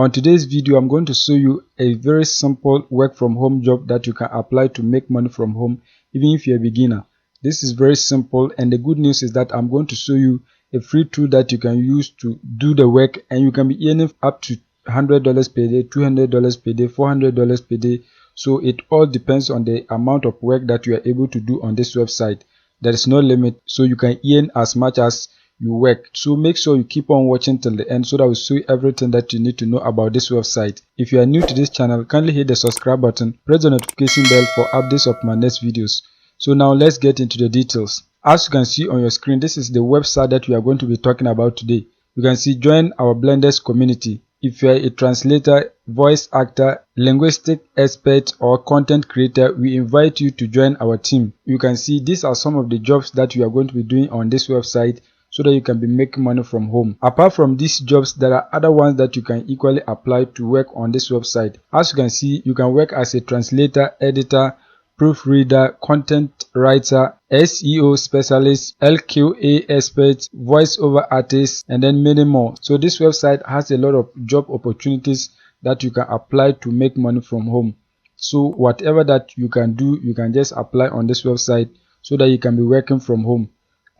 On today's video, I'm going to show you a very simple work from home job that you can apply to make money from home even if you're a beginner. This is very simple, and the good news is that I'm going to show you a free tool that you can use to do the work, and you can be earning up to $100 per day, $200 per day, $400 per day. So it all depends on the amount of work that you are able to do on this website. There is no limit, so you can earn as much as you work. So make sure you keep on watching till the end so that I will show you everything that you need to know about this website. If you are new to this channel, kindly hit the subscribe button, press the notification bell for updates of my next videos. So now let's get into the details. As you can see on your screen, this is the website that we are going to be talking about today. You can see join our Blenders community. If you are a translator, voice actor, linguistic expert or content creator, we invite you to join our team. You can see these are some of the jobs that we are going to be doing on this website so that you can be making money from home. Apart from these jobs, there are other ones that you can equally apply to work on this website. As you can see, you can work as a translator, editor, proofreader, content writer, SEO specialist, LQA expert, voiceover artist, and then many more. So this website has a lot of job opportunities that you can apply to make money from home. So whatever that you can do, you can just apply on this website so that you can be working from home.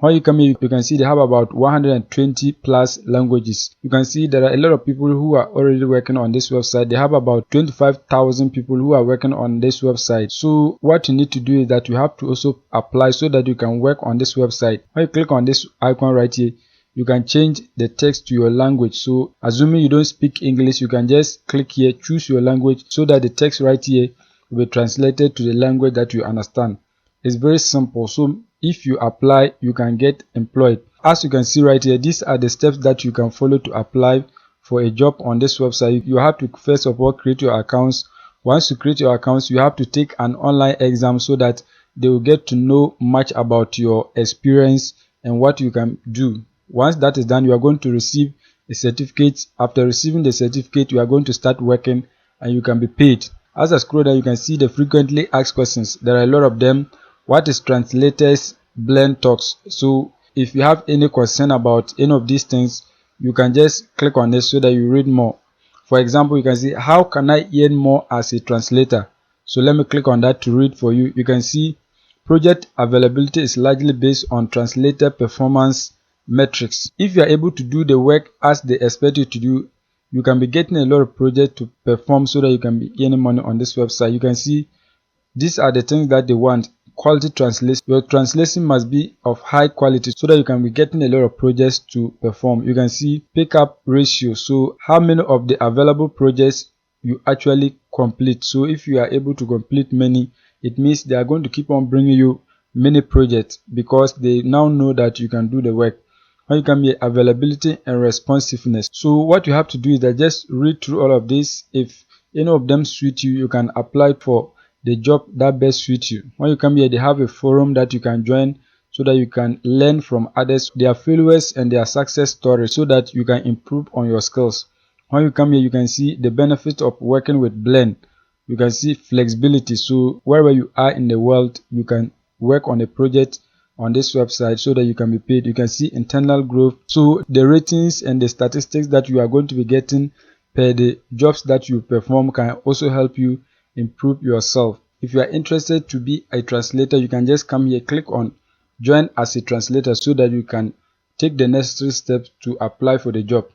When you come here, you can see they have about 120 plus languages. You can see there are a lot of people who are already working on this website. They have about 25,000 people who are working on this website. So what you need to do is that you have to also apply so that you can work on this website. When you click on this icon right here, you can change the text to your language. So assuming you don't speak English, you can just click here, choose your language so that the text right here will be translated to the language that you understand. It's very simple. So if you apply, you can get employed. As you can see right here, these are the steps that you can follow to apply for a job on this website. You have to first of all create your accounts. Once you create your accounts, you have to take an online exam so that they will get to know much about your experience and what you can do. Once that is done, you are going to receive a certificate. After receiving the certificate, you are going to start working and you can be paid. As I scroll down, you can see the frequently asked questions. There are a lot of them. What is translators blend talks? So if you have any concern about any of these things, you can just click on this so that you read more. For example, you can see how can I earn more as a translator? So let me click on that to read for you. You can see project availability is largely based on translator performance metrics. If you are able to do the work as they expect you to do, you can be getting a lot of projects to perform so that you can be earning money on this website. You can see these are the things that they want. Quality translation. Your translation must be of high quality so that you can be getting a lot of projects to perform. You can see pickup ratio, so how many of the available projects you actually complete. So if you are able to complete many, it means they are going to keep on bringing you many projects because they now know that you can do the work. When you come here, availability and responsiveness. So what you have to do is that just read through all of this. If any of them suit you, you can apply for the job that best suits you. When you come here, they have a forum that you can join so that you can learn from others, their failures and their success stories, so that you can improve on your skills. When you come here, you can see the benefit of working with Blend. You can see flexibility. So wherever you are in the world, you can work on a project on this website so that you can be paid. You can see internal growth. So the ratings and the statistics that you are going to be getting per the jobs that you perform can also help you improve yourself. If you are interested to be a translator, you can just come here, click on join as a translator so that you can take the necessary steps to apply for the job.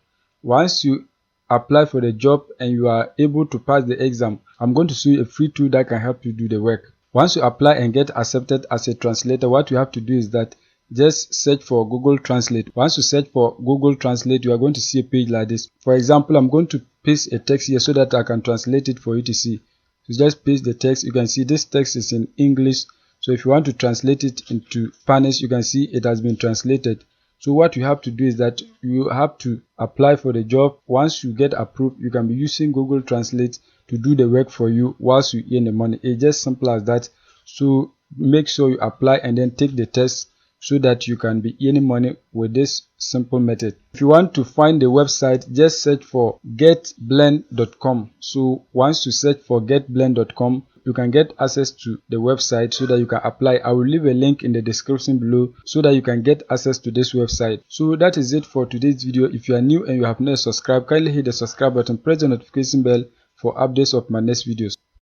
Once you apply for the job and you are able to pass the exam, I'm going to show you a free tool that can help you do the work. Once you apply and get accepted as a translator, what you have to do is that just search for Google Translate. Once you search for Google Translate, you are going to see a page like this. For example, I'm going to paste a text here so that I can translate it for you to see. So just paste the text. You can see this text is in English. So if you want to translate it into Spanish, you can see it has been translated. So what you have to do is that you have to apply for the job. Once you get approved, you can be using Google Translate to do the work for you whilst you earn the money. It's just simple as that. So make sure you apply and then take the test so that you can be earning money with this simple method. If you want to find the website, just search for getblend.com. So once you search for getblend.com, you can get access to the website so that you can apply. I will leave a link in the description below so that you can get access to this website. So that is it for today's video. If you are new and you have not subscribed, kindly hit the subscribe button, press the notification bell for updates of my next videos.